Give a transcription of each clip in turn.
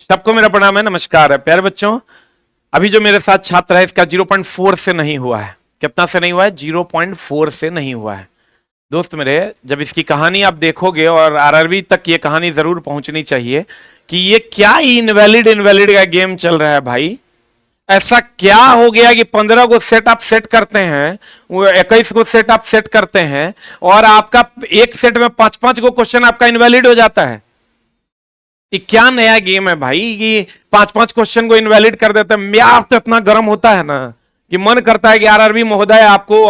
सबको मेरा प्रणाम है, नमस्कार है प्यारे बच्चों। अभी जो मेरे साथ छात्र है इसका 0.4 से नहीं हुआ है। कितना से नहीं हुआ है? 0.4 से नहीं हुआ है। दोस्त मेरे, जब इसकी कहानी आप देखोगे और आरआरबी तक ये कहानी जरूर पहुंचनी चाहिए कि ये क्या इनवैलिड इनवैलिड का गेम चल रहा है भाई। ऐसा क्या हो गया कि 15 को सेट आप सेट करते हैं, 21 को सेट आप सेट करते हैं और आपका एक सेट में 5-5 को क्वेश्चन आपका इनवैलिड हो जाता है। ये क्या नया गेम है भाई कि 5-5 क्वेश्चन को इनवैलिड कर देते हैं। मेरा तो इतना गर्म होता है ना कि मन करता है कि आरआरबी महोदय आपको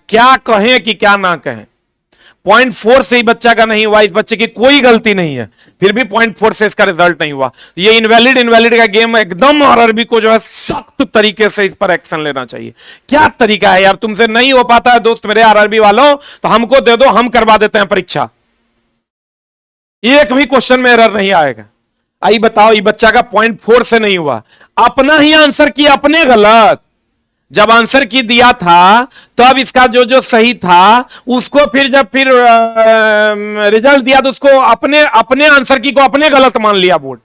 क्या कहें कि क्या ना कहें। 0.4 से ही बच्चा का नहीं हुआ, इस बच्चे की कोई गलती नहीं है, फिर भी 0.4 से इसका रिजल्ट नहीं हुआ। ये इनवैलिड इनवैलिड का गेम एकदम आरआरबी को जो है सख्त तरीके से इस पर एक्शन लेना चाहिए। क्या तरीका है यार, तुमसे नहीं हो पाता है दोस्त मेरे आरआरबी वालों, तो हमको दे दो, हम करवा देते हैं परीक्षा। एक भी क्वेश्चन में एरर नहीं आएगा। आई बताओ, ये बच्चा का 0.4 से नहीं हुआ, अपना ही आंसर किया अपने गलत। जब आंसर की दिया था तब इसका जो जो सही था उसको फिर रिजल्ट दिया तो उसको अपने अपने आंसर की को अपने गलत मान लिया बोर्ड।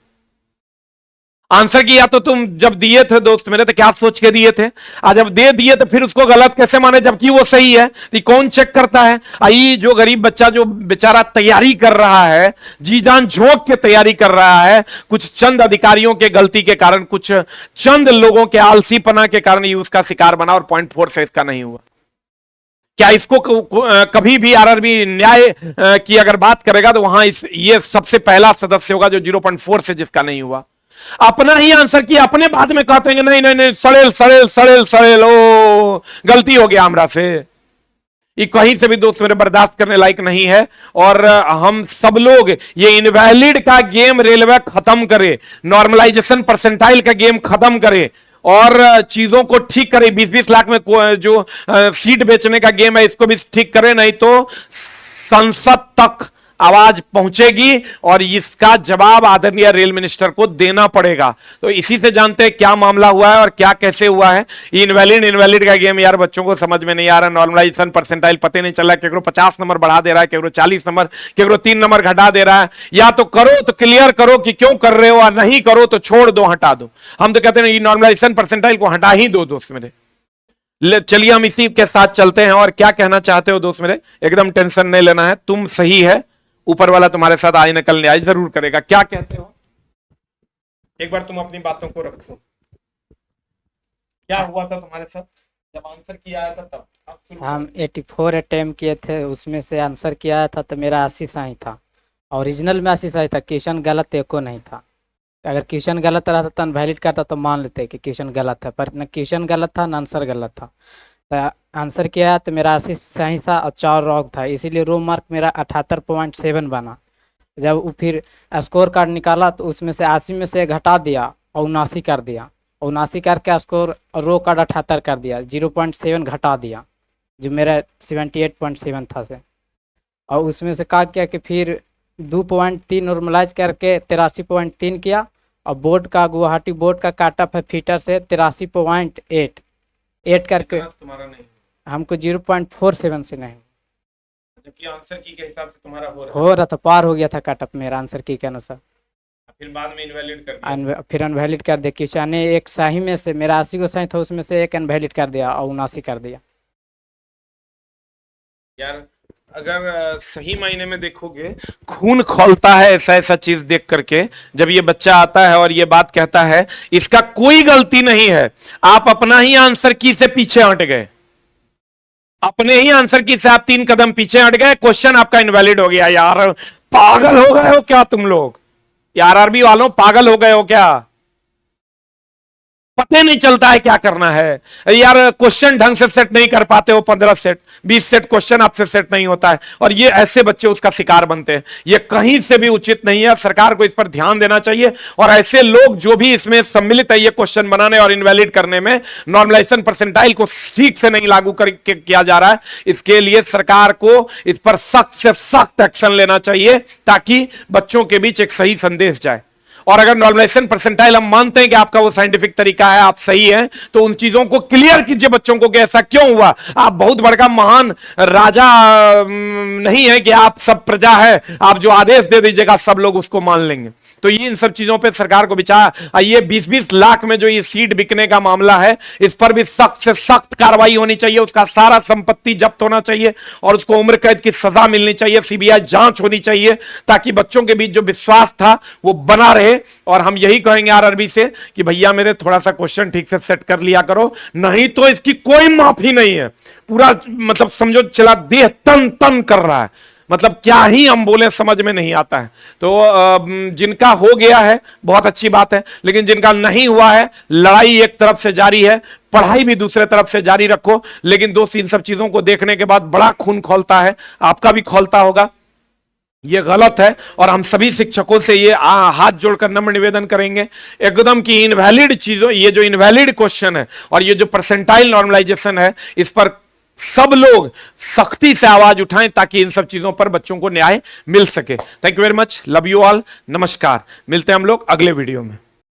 आंसर की या तो तुम जब दिए थे दोस्त मेरे तो क्या सोच के दिए थे, आज जब दे दिए तो फिर उसको गलत कैसे माने जबकि वो सही है। तो कौन चेक करता है? आई जो गरीब बच्चा जो बेचारा तैयारी कर रहा है, जी जान झोंक के तैयारी कर रहा है, कुछ चंद अधिकारियों के गलती के कारण, कुछ चंद लोगों के आलसीपना के कारण ये उसका शिकार बना और 0.4 से इसका नहीं हुआ। क्या इसको कभी भी आरआरबी न्याय की अगर बात करेगा तो वहां ये सबसे पहला सदस्य होगा जो 0.4 से जिसका नहीं हुआ। अपना ही आंसर किया, अपने बाद में कहते हैं नहीं नहीं नहीं सड़ेल सड़ेल सड़ेल सड़ेल, ओ गलती हो गया हमरा से। ये कहीं से भी दोस्त मेरे बर्दाश्त करने लायक नहीं है। और हम सब लोग ये इनवैलिड का गेम रेलवे खत्म करे, नॉर्मलाइजेशन परसेंटाइल का गेम खत्म करे और चीजों को ठीक करे। 20-20 लाख में जो सीट बेचने का गेम है इसको भी ठीक करे, नहीं तो संसद तक आवाज पहुंचेगी और इसका जवाब आदरणीय रेल मिनिस्टर को देना पड़ेगा। तो इसी से जानते हैं क्या मामला हुआ है और क्या कैसे हुआ है। इनवैलिड इनवैलिड का गेम यार बच्चों को समझ में नहीं आ रहा। नॉर्मलाइजेशन परसेंटाइल पता नहीं चल रहा है, केकरो 50 नंबर बढ़ा दे रहा है, केकरो 40 नंबर, केकरो 3 नंबर घटा दे रहा है। या तो करो तो क्लियर करो कि क्यों कर रहे हो और नहीं करो तो छोड़ दो, हटा दो। हम तो कहते हैं नॉर्मलाइजेशन परसेंटाइल को हटा ही दो दोस्त मेरे। चलिए हम इसी के साथ चलते हैं। और क्या कहना चाहते हो दोस्त मेरे, एकदम टेंशन नहीं लेना है, तुम सही है, ऊपर वाला तुम्हारे साथ आय नकल न्याय जरूर करेगा। क्या कहते हो, एक बार तुम अपनी बातों को रखो। क्या हुआ था तुम्हारे साथ जब आंसर किया आया था तब? हम 84 अटेम्प्ट किए थे, उसमें से आंसर किया था तो मेरा 80 सही था। ओरिजिनल में 80 सही था, क्वेश्चन गलत एको नहीं था। अगर क्वेश्चन गलत रहता तो अनवैलिड करता तो मान लेते कि क्वेश्चन गलत है, पर न क्वेश्चन गलत था न आंसर गलत था। तो आंसर किया तो मेरा 80 सही था और 4 रॉन्ग था, इसीलिए रो मार्क मेरा 78.7 बना। जब वो फिर स्कोर कार्ड निकाला तो उसमें से 80 में से घटा दिया और 79 कर दिया, 79 करके स्कोर रो कार्ड 78 कर दिया, 0.7 घटा दिया जो मेरा 78.7 था से। और उसमें से क्या किया कि फिर 2.3 नॉर्मलाइज करके 83.3 किया। और बोर्ड का, गुवाहाटी बोर्ड का काट ऑफ है फीटर से 83.8 करके तुम्हारा नहीं, हमको 0.47 से नहीं, जबकि आंसर की के हिसाब से तुम्हारा हो रहा था, पार हो गया था कट ऑफ मेरा आंसर की के अनुसार। फिर बाद में इनवैलिड कर दिया। फिर अनवैलिड कर दिया, क्वेश्चन एक सही में से मेरा 80 को सही था, उसमें से एक अनवैलिड कर दिया और 79 कर दिया। यार अगर सही मायने में देखोगे खून खौलता है ऐसा ऐसा चीज देख करके। जब ये बच्चा आता है और ये बात कहता है इसका कोई गलती नहीं है, आप अपना ही आंसर की से पीछे हट गए, अपने ही आंसर की से आप 3 कदम पीछे हट गए, क्वेश्चन आपका इनवैलिड हो गया। यार पागल हो गए हो क्या तुम लोग? यार आरआरबी वालों पागल हो गए हो क्या? पता नहीं चलता है क्या करना है यार। क्वेश्चन ढंग से सेट नहीं कर पाते हो, 15 सेट 20 सेट क्वेश्चन आपसे सेट नहीं होता है और ये ऐसे बच्चे उसका शिकार बनते हैं। ये कहीं से भी उचित नहीं है, सरकार को इस पर ध्यान देना चाहिए। और ऐसे लोग जो भी इसमें सम्मिलित है ये क्वेश्चन बनाने और इनवैलिड करने में, नॉर्मलाइजेशन परसेंटाइल को ठीक से नहीं लागू करके किया जा रहा है, इसके लिए सरकार को इस पर सख्त से सख्त एक्शन लेना चाहिए ताकि बच्चों के बीच एक सही संदेश जाए। और अगर नॉर्मलाइजेशन परसेंटाइल हम मानते हैं कि आपका वो साइंटिफिक तरीका है, आप सही हैं, तो उन चीजों को क्लियर कीजिए बच्चों को कि ऐसा क्यों हुआ। आप बहुत बड़ा महान राजा नहीं है कि आप सब प्रजा है, आप जो आदेश दे दीजिएगा सब लोग उसको मान लेंगे। तो ये इन सब चीजों पे सरकार को विचार, ये 20-20 लाख में जो ये सीट बिकने का मामला है, इस पर भी सख्त से सख्त कार्रवाई होनी चाहिए। उसका सारा संपत्ति जब्त होना चाहिए और उसको उम्र कैद की सजा मिलनी चाहिए। सीबीआई जांच होनी चाहिए ताकि बच्चों के बीच जो विश्वास था वो बना रहे। और हम यही कहेंगे आरआरबी से कि भैया मेरे थोड़ा सा क्वेश्चन ठीक से सेट कर लिया करो, नहीं तो इसकी कोई माफी नहीं है। पूरा मतलब समझो चला देह तन तन कर रहा है, मतलब क्या ही हम बोले समझ में नहीं आता है। तो जिनका हो गया है बहुत अच्छी बात है, लेकिन जिनका नहीं हुआ है, लड़ाई एक तरफ से जारी है, पढ़ाई भी दूसरे तरफ से जारी रखो। लेकिन दोस्त इन सब चीजों को देखने के बाद बड़ा खून खौलता है, आपका भी खौलता होगा। ये गलत है और हम सभी शिक्षकों से ये हाथ जोड़कर नम्र निवेदन करेंगे एकदम कि इनवैलिड चीजों, ये जो इनवैलिड क्वेश्चन है और ये जो परसेंटाइल नॉर्मलाइजेशन है, इस पर सब लोग सख्ती से आवाज उठाएं ताकि इन सब चीजों पर बच्चों को न्याय मिल सके। Thank you very much, love you all, नमस्कार। मिलते हैं हम लोग अगले वीडियो में।